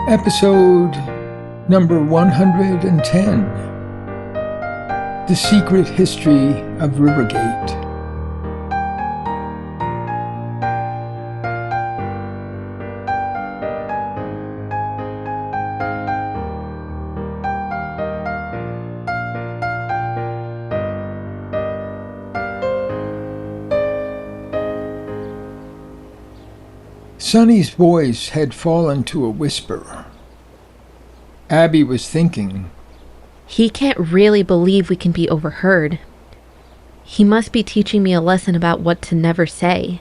Episode number 110, The Secret History of Rivergate. Sonny's voice had fallen to a whisper. Abby was thinking, he can't really believe we can be overheard. He must be teaching me a lesson about what to never say.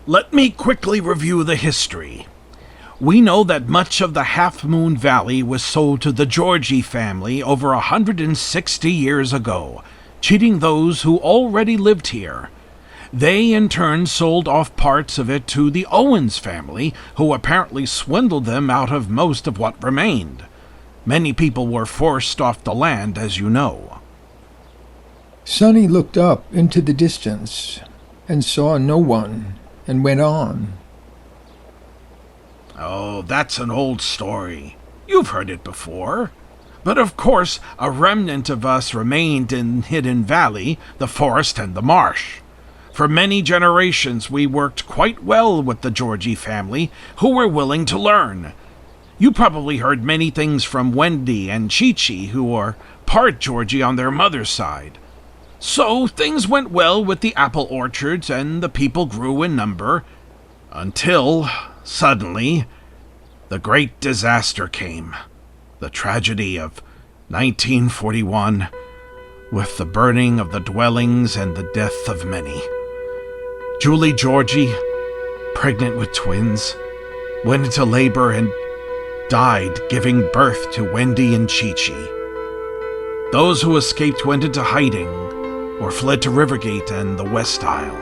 Let me quickly review the history. We know that much of the Half Moon Valley was sold to the Georgie family over 160 years ago, cheating those who already lived here. They, in turn, sold off parts of it to the Owens family, who apparently swindled them out of most of what remained. Many people were forced off the land, as you know. Sonny looked up into the distance and saw no one and went on. Oh, that's an old story. You've heard it before. But of course, a remnant of us remained in Hidden Valley, the forest, and the marsh. For many generations, we worked quite well with the Georgie family, who were willing to learn. You probably heard many things from Wendy and Chi-Chi, who are part Georgie on their mother's side. So things went well with the apple orchards, and the people grew in number, until, suddenly, the great disaster came. The tragedy of 1941, with the burning of the dwellings and the death of many. Julie Georgie, pregnant with twins, went into labor and died giving birth to Wendy and Chi-Chi. Those who escaped went into hiding or fled to Rivergate and the West Isle.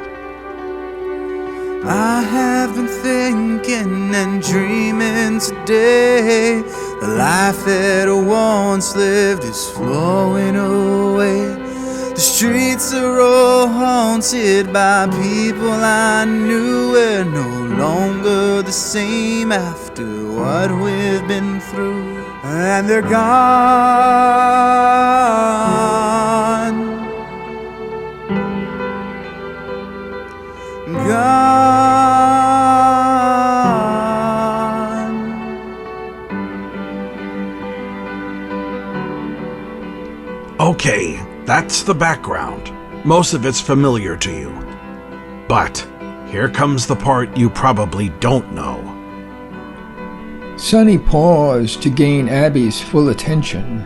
I have been thinking and dreaming today. The life that I once lived is flowing away. The streets are all haunted by people I knew. We're no longer the same after what we've been through. And they're gone. Okay, that's the background. Most of it's familiar to you. But here comes the part you probably don't know. Sonny paused to gain Abby's full attention.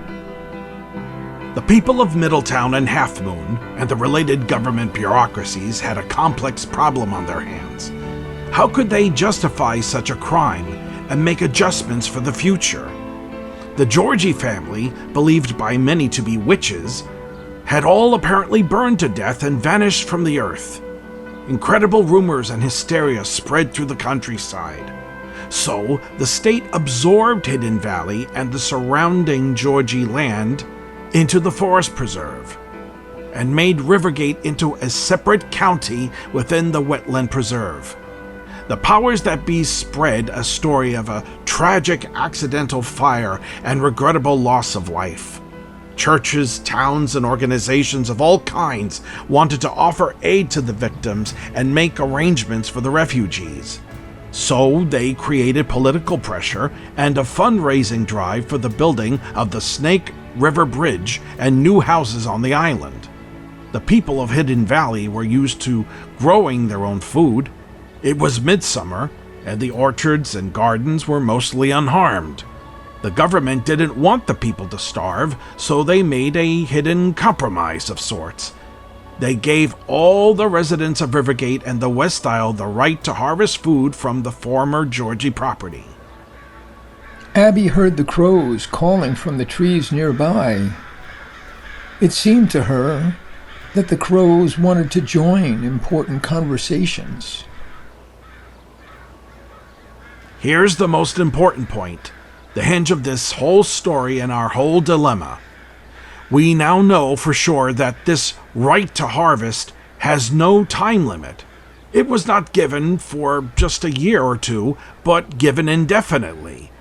The people of Middletown and Half Moon and the related government bureaucracies had a complex problem on their hands. How could they justify such a crime and make adjustments for the future? The Georgie family, believed by many to be witches, had all apparently burned to death and vanished from the earth. Incredible rumors and hysteria spread through the countryside. So, the state absorbed Hidden Valley and the surrounding Georgie land into the forest preserve, and made Rivergate into a separate county within the wetland preserve. The powers that be spread a story of a tragic accidental fire and regrettable loss of life. Churches, towns, and organizations of all kinds wanted to offer aid to the victims and make arrangements for the refugees. So they created political pressure and a fundraising drive for the building of the Snake River Bridge and new houses on the island. The people of Hidden Valley were used to growing their own food. It was midsummer, and the orchards and gardens were mostly unharmed. The government didn't want the people to starve, so they made a hidden compromise of sorts. They gave all the residents of Rivergate and the West Isle the right to harvest food from the former Georgie property. Abby heard the crows calling from the trees nearby. It seemed to her that the crows wanted to join important conversations. Here's the most important point, the hinge of this whole story and our whole dilemma. We now know for sure that this right to harvest has no time limit. It was not given for just a year or two, but given indefinitely.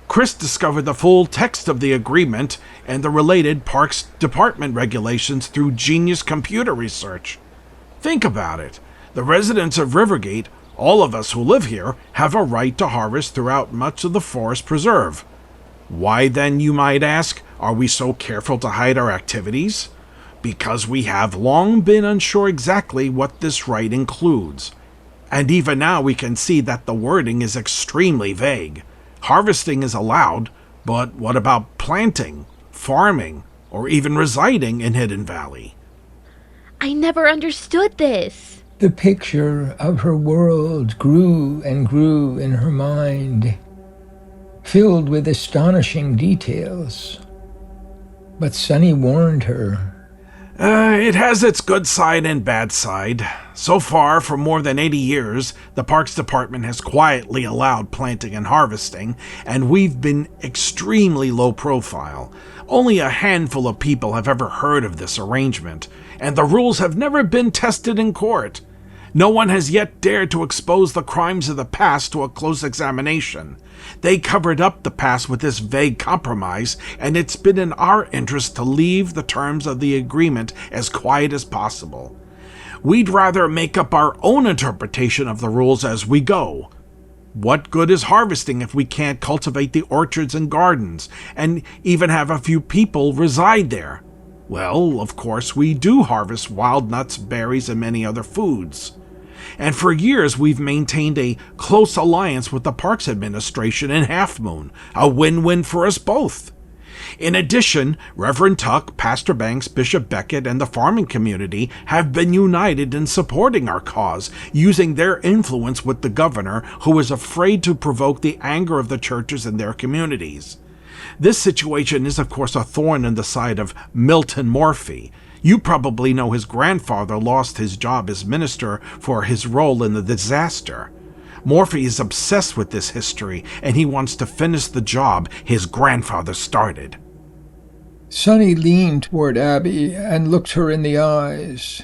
Chris discovered the full text of the agreement and the related Parks Department regulations through genius computer research. Think about it. The residents of Rivergate, all of us who live here, have a right to harvest throughout much of the forest preserve. Why then, you might ask, are we so careful to hide our activities? Because we have long been unsure exactly what this right includes. And even now we can see that the wording is extremely vague. Harvesting is allowed, but what about planting, farming, or even residing in Hidden Valley? I never understood this. The picture of her world grew and grew in her mind, filled with astonishing details. But Sonny warned her. It has its good side and bad side. So far, for more than 80 years, the Parks Department has quietly allowed planting and harvesting, and we've been extremely low profile. Only a handful of people have ever heard of this arrangement, and the rules have never been tested in court. No one has yet dared to expose the crimes of the past to a close examination. They covered up the past with this vague compromise, and it's been in our interest to leave the terms of the agreement as quiet as possible. We'd rather make up our own interpretation of the rules as we go. What good is harvesting if we can't cultivate the orchards and gardens, and even have a few people reside there? Well, of course, we do harvest wild nuts, berries, and many other foods. And for years we've maintained a close alliance with the Parks Administration in Half Moon, a win-win for us both. In addition, Reverend Tuck, Pastor Banks, Bishop Beckett, and the farming community have been united in supporting our cause, using their influence with the governor, who is afraid to provoke the anger of the churches in their communities. This situation is, of course, a thorn in the side of Milton Morphy. You probably know his grandfather lost his job as minister for his role in the disaster. Morphy is obsessed with this history, and he wants to finish the job his grandfather started. Sonny leaned toward Abby and looked her in the eyes.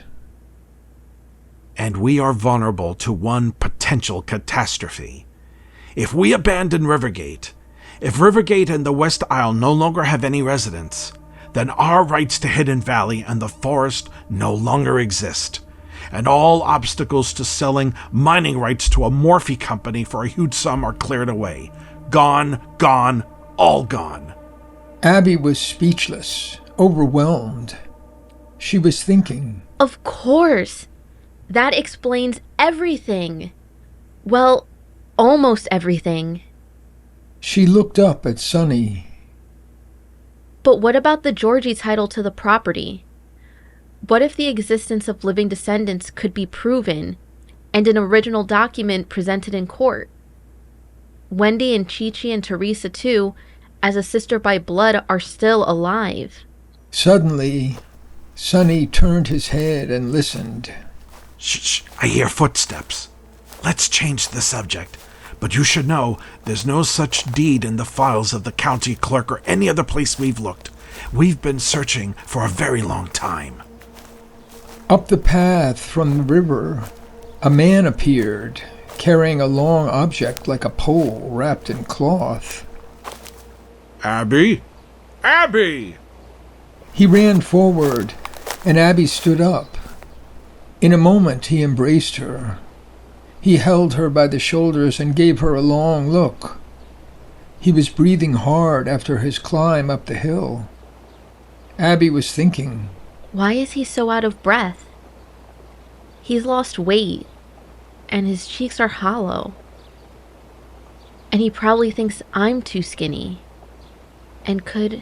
And we are vulnerable to one potential catastrophe. If we abandon Rivergate, if Rivergate and the West Isle no longer have any residents, then our rights to Hidden Valley and the forest no longer exist, and all obstacles to selling mining rights to a Morphy company for a huge sum are cleared away. Gone, gone, all gone. Abby was speechless, overwhelmed. She was thinking. Of course. That explains everything. Well, almost everything. She looked up at Sonny. But what about the Georgie title to the property? What if the existence of living descendants could be proven, and an original document presented in court? Wendy and Chi-Chi and Teresa, too, as a sister by blood, are still alive. Suddenly, Sonny turned his head and listened. Shh, I hear footsteps. Let's change the subject. But you should know, there's no such deed in the files of the county clerk or any other place we've looked. We've been searching for a very long time. Up the path from the river, a man appeared, carrying a long object like a pole wrapped in cloth. Abby? Abby! He ran forward, and Abby stood up. In a moment, he embraced her. He held her by the shoulders and gave her a long look. He was breathing hard after his climb up the hill. Abby was thinking, why is he so out of breath? He's lost weight, and his cheeks are hollow. And he probably thinks I'm too skinny. And could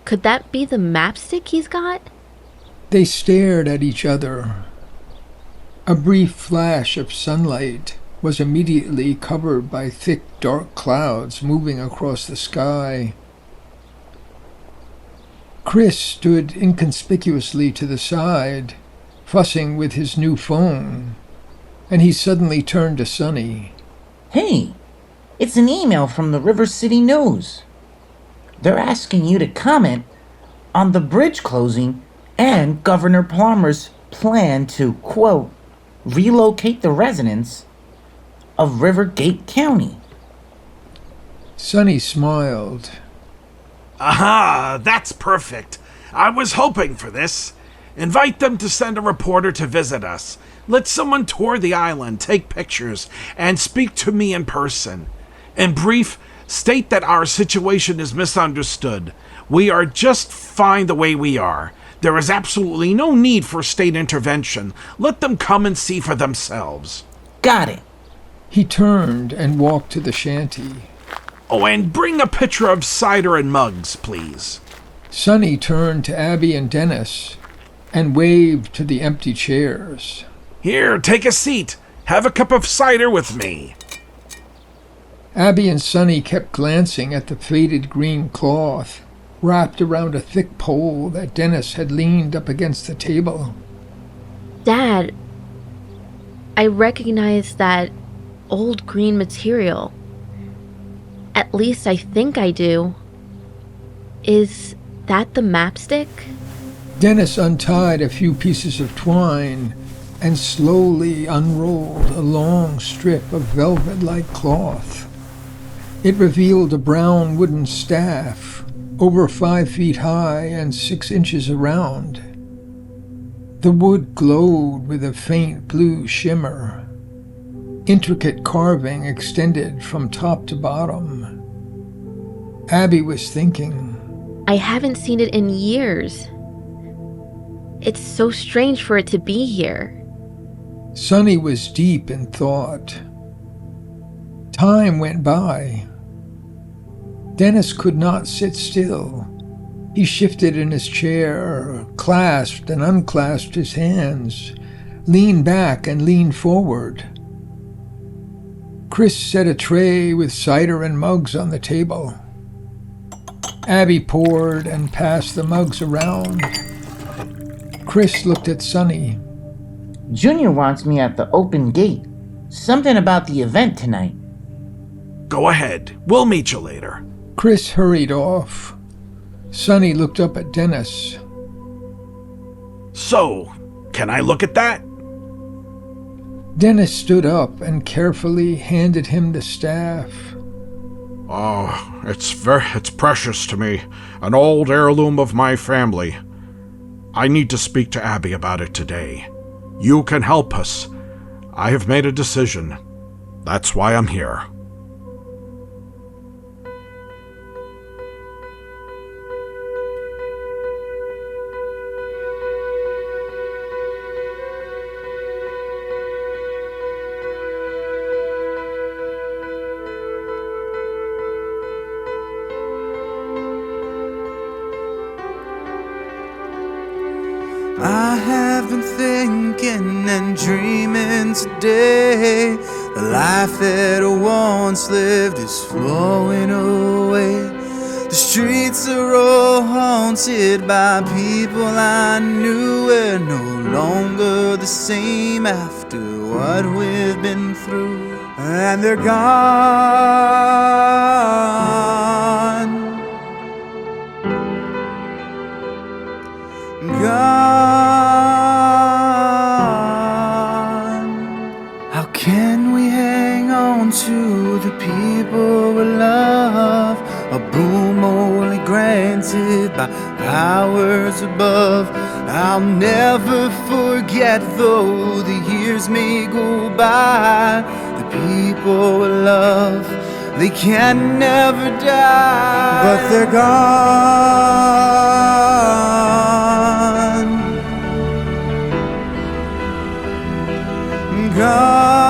that be the mapstick he's got? They stared at each other. A brief flash of sunlight was immediately covered by thick, dark clouds moving across the sky. Chris stood inconspicuously to the side, fussing with his new phone, and he suddenly turned to Sonny. Hey, it's an email from the River City News. They're asking you to comment on the bridge closing and Governor Palmer's plan to, quote, relocate the residents of Rivergate County. Sonny smiled. Aha, that's perfect. I was hoping for this. Invite them to send a reporter to visit us. Let someone tour the island, take pictures, and speak to me in person. In brief, state that our situation is misunderstood. We are just fine the way we are. There is absolutely no need for state intervention. Let them come and see for themselves. Got it. He turned and walked to the shanty. Oh, and bring a pitcher of cider and mugs, please. Sonny turned to Abby and Dennis and waved to the empty chairs. Here, take a seat. Have a cup of cider with me. Abby and Sonny kept glancing at the faded green cloth wrapped around a thick pole that Dennis had leaned up against the table. Dad, I recognize that old green material. At least I think I do. Is that the mapstick? Dennis untied a few pieces of twine and slowly unrolled a long strip of velvet-like cloth. It revealed a brown wooden staff, over 5 feet high and 6 inches around. The wood glowed with a faint blue shimmer. Intricate carving extended from top to bottom. Abby was thinking, I haven't seen it in years. It's so strange for it to be here. Sonny was deep in thought. Time went by. Dennis could not sit still. He shifted in his chair, clasped and unclasped his hands, leaned back and leaned forward. Chris set a tray with cider and mugs on the table. Abby poured and passed the mugs around. Chris looked at Sonny. Junior wants me at the open gate. Something about the event tonight. Go ahead. We'll meet you later. Chris hurried off. Sonny looked up at Dennis. So, can I look at that? Dennis stood up and carefully handed him the staff. Oh, it's precious to me. An old heirloom of my family. I need to speak to Abby about it today. You can help us. I have made a decision. That's why I'm here. I have been thinking and dreaming today. The life that I once lived is flowing away. The streets are all haunted by people I knew. We're no longer the same after what we've been through. And they're gone. How can we hang on to the people we love? A boon only granted by powers above. I'll never forget, though the years may go by. The people we love, they can never die. But they're gone. Gone.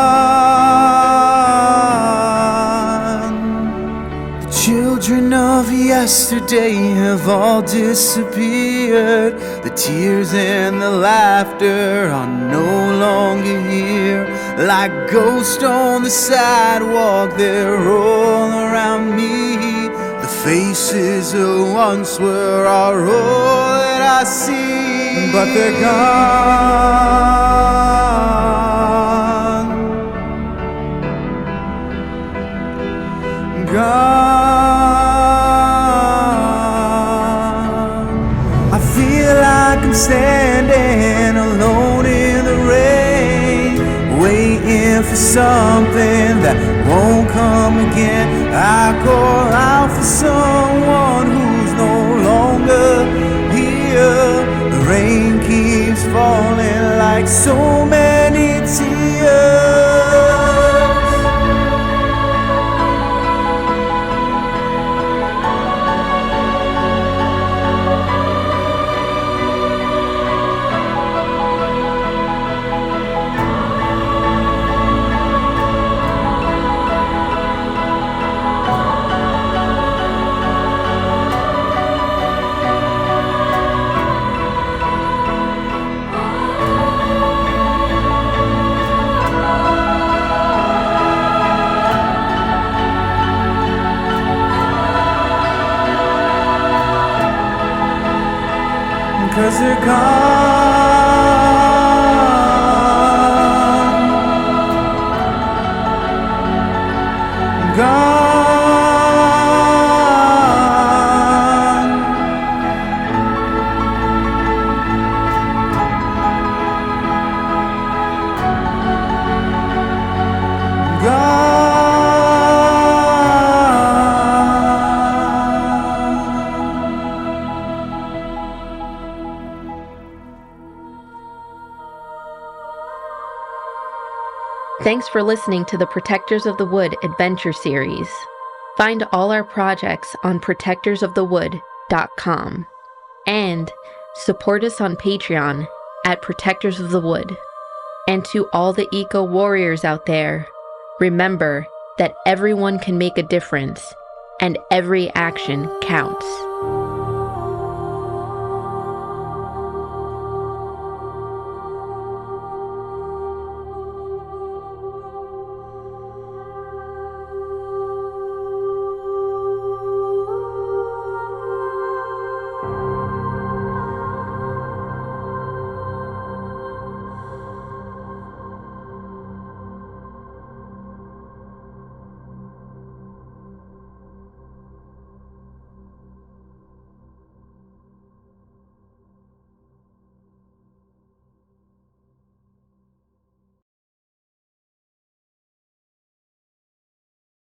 The children of yesterday have all disappeared. The tears and the laughter are no longer here. Like ghosts on the sidewalk, they're all around me. The faces that once were are all that I see. But they're gone. Gone. I feel like I'm standing alone in the rain, waiting for something that won't come again. I call out for someone who's no longer here. The rain keeps falling like so many tears. 'Cause they're gone, gone, gone. Thanks for listening to the Protectors of the Wood Adventure Series. Find all our projects on protectorsofthewood.com and support us on Patreon at Protectors of the Wood. And to all the eco warriors out there, remember that everyone can make a difference and every action counts.